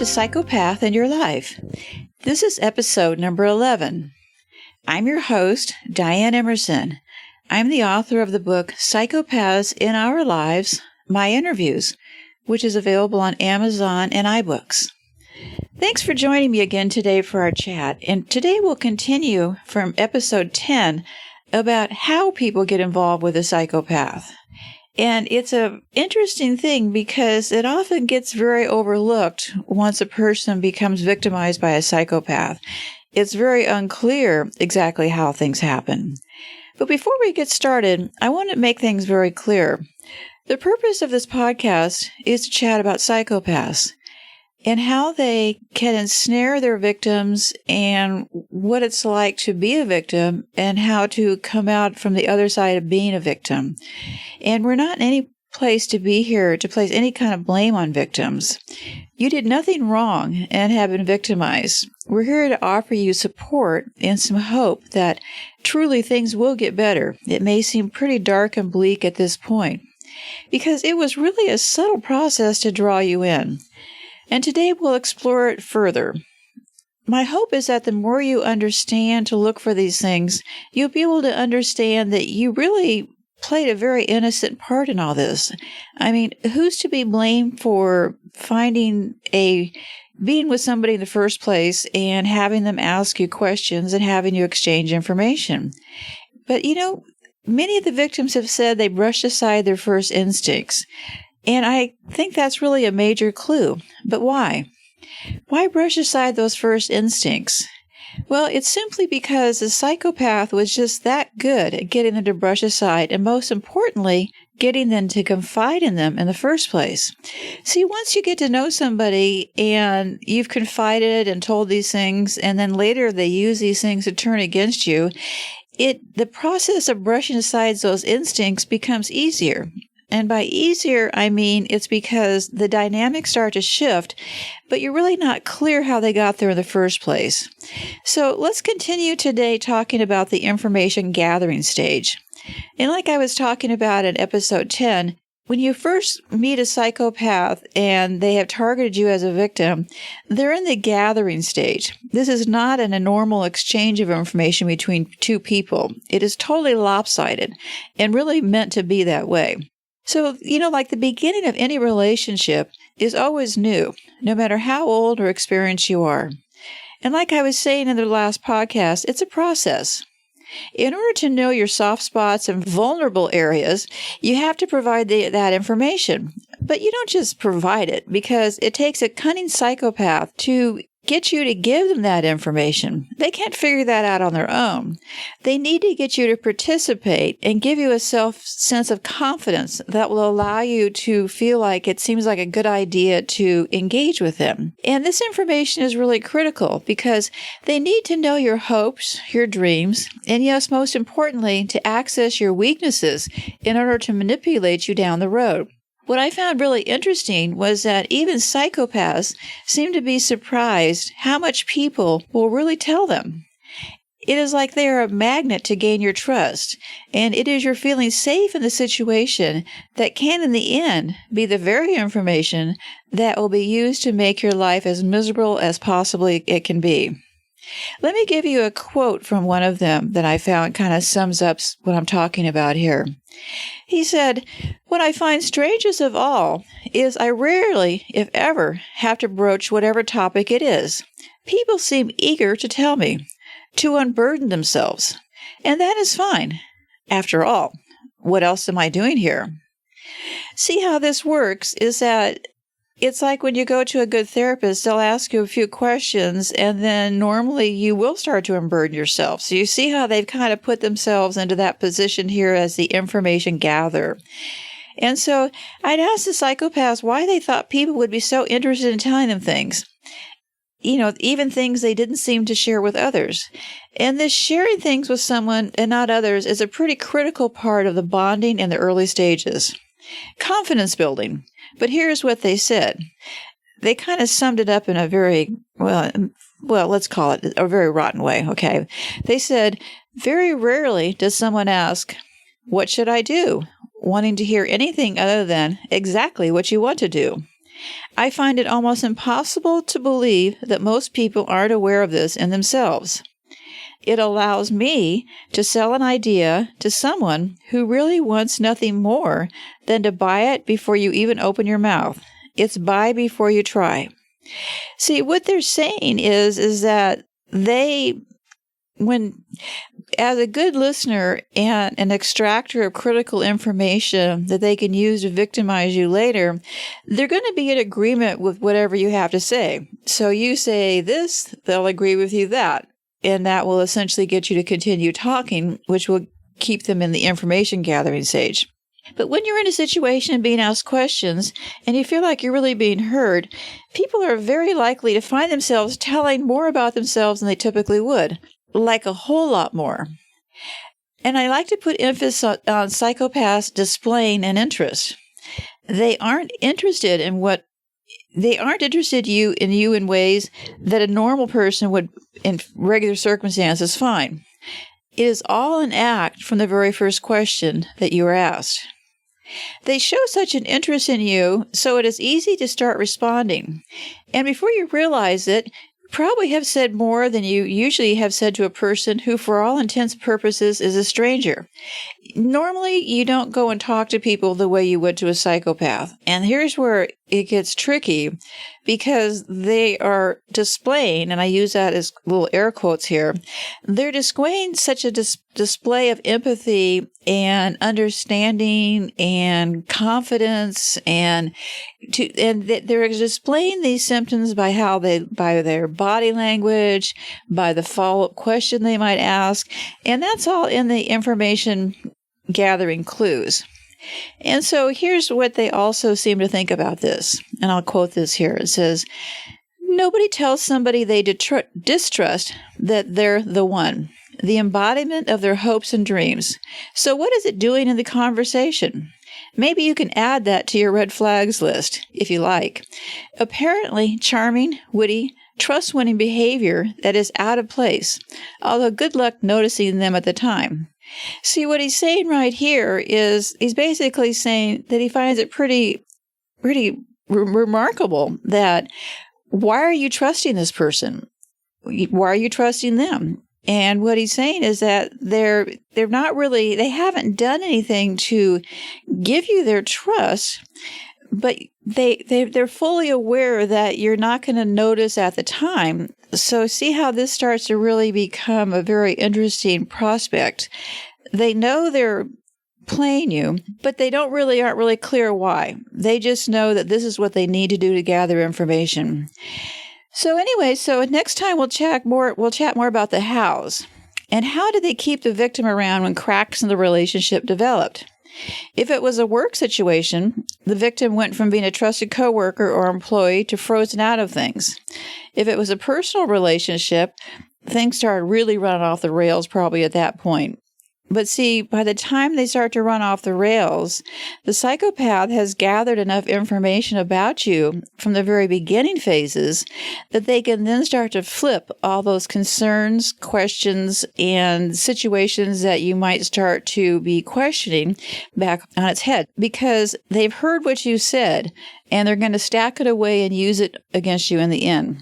Psychopath in Your Life. This is episode number 11. I'm your host, Dianne Emerson. I'm the author of the book Psychopaths in Our Lives, My Interviews, which is available on Amazon and iBooks. Thanks for joining me again today for our chat. And today we'll continue from episode 10 about how people get involved with a psychopath. And it's an interesting thing because it often gets very overlooked once a person becomes victimized by a psychopath. It's very unclear exactly how things happen. But before we get started, I want to make things very clear. The purpose of this podcast is to chat about psychopaths and how they can ensnare their victims and what it's like to be a victim and how to come out from the other side of being a victim. And we're not in any place to be here to place any kind of blame on victims. You did nothing wrong and have been victimized. We're here to offer you support and some hope that truly things will get better. It may seem pretty dark and bleak at this point because it was really a subtle process to draw you in. And today we'll explore it further. My hope is that the more you understand to look for these things, you'll be able to understand that you really played a very innocent part in all this. I mean, who's to be blamed for being with somebody in the first place and having them ask you questions and having you exchange information? But many of the victims have said they brushed aside their first instincts. And I think that's really a major clue. But why? Why brush aside those first instincts? Well, it's simply because the psychopath was just that good at getting them to brush aside, and most importantly, getting them to confide in them in the first place. See, once you get to know somebody and you've confided and told these things, and then later they use these things to turn against you, the process of brushing aside those instincts becomes easier. And by easier, I mean it's because the dynamics start to shift, but you're really not clear how they got there in the first place. So let's continue today talking about the information gathering stage. And like I was talking about in episode 10, when you first meet a psychopath and they have targeted you as a victim, they're in the gathering stage. This is not a normal exchange of information between two people. It is totally lopsided and really meant to be that way. So, like the beginning of any relationship is always new, no matter how old or experienced you are. And like I was saying in the last podcast, it's a process. In order to know your soft spots and vulnerable areas, you have to provide that information. But you don't just provide it, because it takes a cunning psychopath to get you to give them that information. They can't figure that out on their own. They need to get you to participate and give you a sense of confidence that will allow you to feel like it seems like a good idea to engage with them. And this information is really critical because they need to know your hopes, your dreams, and yes, most importantly, to access your weaknesses in order to manipulate you down the road. What I found really interesting was that even psychopaths seem to be surprised how much people will really tell them. It is like they are a magnet to gain your trust, and it is your feeling safe in the situation that can, in the end, be the very information that will be used to make your life as miserable as possibly it can be. Let me give you a quote from one of them that I found kind of sums up what I'm talking about here. He said, "What I find strangest of all is I rarely, if ever, have to broach whatever topic it is. People seem eager to tell me, to unburden themselves. And that is fine. After all, what else am I doing here?" See how this works is that it's like when you go to a good therapist, they'll ask you a few questions, and then normally you will start to unburden yourself. So you see how they've kind of put themselves into that position here as the information gatherer. And so I'd ask the psychopaths why they thought people would be so interested in telling them things. Even things they didn't seem to share with others. And this sharing things with someone and not others is a pretty critical part of the bonding in the early stages. Confidence building. But here's what they said. They kind of summed it up in a very, let's call it a very rotten way, okay? They said, very rarely does someone ask, "What should I do?" wanting to hear anything other than exactly what you want to do. I find it almost impossible to believe that most people aren't aware of this in themselves. It allows me to sell an idea to someone who really wants nothing more than to buy it before you even open your mouth. It's buy before you try. See, what they're saying is that as a good listener and an extractor of critical information that they can use to victimize you later, they're going to be in agreement with whatever you have to say. So you say this, they'll agree with you that. And that will essentially get you to continue talking, which will keep them in the information gathering stage. But when you're in a situation and being asked questions and you feel like you're really being heard, people are very likely to find themselves telling more about themselves than they typically would, like a whole lot more. And I like to put emphasis on psychopaths displaying an interest. They aren't interested in you in ways that a normal person would, in regular circumstances, find. It is all an act from the very first question that you are asked. They show such an interest in you, so it is easy to start responding. And before you realize it, you probably have said more than you usually have said to a person who, for all intents and purposes, is a stranger. Normally, you don't go and talk to people the way you would to a psychopath. And here's where it gets tricky, because they are displaying, and I use that as little air quotes here, they're displaying such a display of empathy and understanding and confidence, and they're displaying these symptoms by their body language, by the follow-up question they might ask, and that's all in the information gathering clues. And so here's what they also seem to think about this. And I'll quote this here. It says, "Nobody tells somebody they distrust that they're the one, the embodiment of their hopes and dreams. So what is it doing in the conversation? Maybe you can add that to your red flags list, if you like. Apparently charming, witty, trust-winning behavior that is out of place, although good luck noticing them at the time." See, what he's saying right here is he's basically saying that he finds it pretty remarkable that why are you trusting this person? Why are you trusting them? And what he's saying is that they haven't done anything to give you their trust, but they're fully aware that you're not going to notice at the time. So see how this starts to really become a very interesting prospect. They know they're playing you, but they aren't really clear why. They just know that this is what they need to do to gather information. So anyway, next time we'll chat more about the hows. And how did they keep the victim around when cracks in the relationship developed? If it was a work situation, the victim went from being a trusted coworker or employee to frozen out of things. If it was a personal relationship, things started really running off the rails probably at that point. But see, by the time they start to run off the rails, the psychopath has gathered enough information about you from the very beginning phases that they can then start to flip all those concerns, questions, and situations that you might start to be questioning back on its head, because they've heard what you said and they're going to stack it away and use it against you in the end.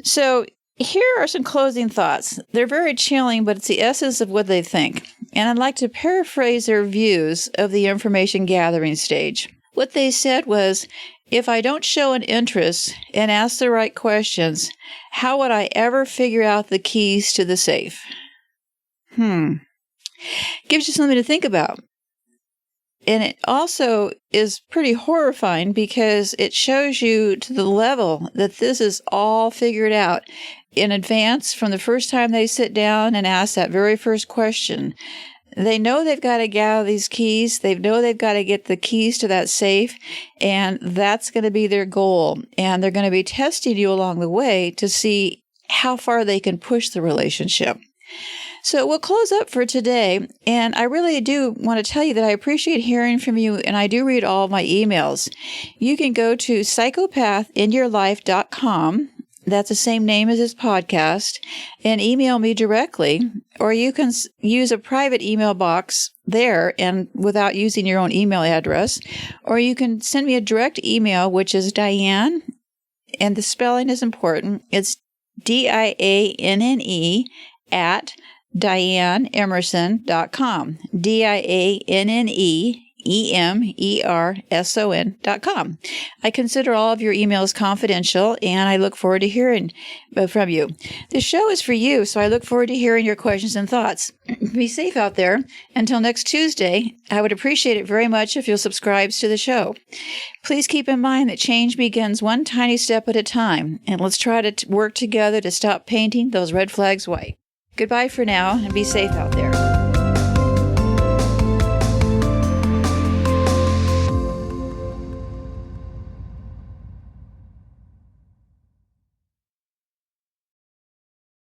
So here are some closing thoughts. They're very chilling, but it's the essence of what they think. And I'd like to paraphrase their views of the information gathering stage. What they said was, if I don't show an interest and ask the right questions, how would I ever figure out the keys to the safe? Gives you something to think about. And it also is pretty horrifying because it shows you to the level that this is all figured out in advance from the first time they sit down and ask that very first question. They know they've got to gather these keys. They know they've got to get the keys to that safe, and that's going to be their goal. And they're going to be testing you along the way to see how far they can push the relationship. So we'll close up for today, and I really do want to tell you that I appreciate hearing from you, and I do read all of my emails. You can go to psychopathinyourlife.com that's the same name as this podcast, and email me directly, or you can use a private email box there and without using your own email address, or you can send me a direct email, which is Dianne, and the spelling is important. It's DIANNE at DianneEmerson.com. DIANNEEMERSON.com. I consider all of your emails confidential, and I look forward to hearing from you. This show is for you, so I look forward to hearing your questions and thoughts. Be safe out there. Until next Tuesday, I would appreciate it very much if you'll subscribe to the show. Please keep in mind that change begins one tiny step at a time, and let's try to work together to stop painting those red flags white. Goodbye for now, and be safe out there.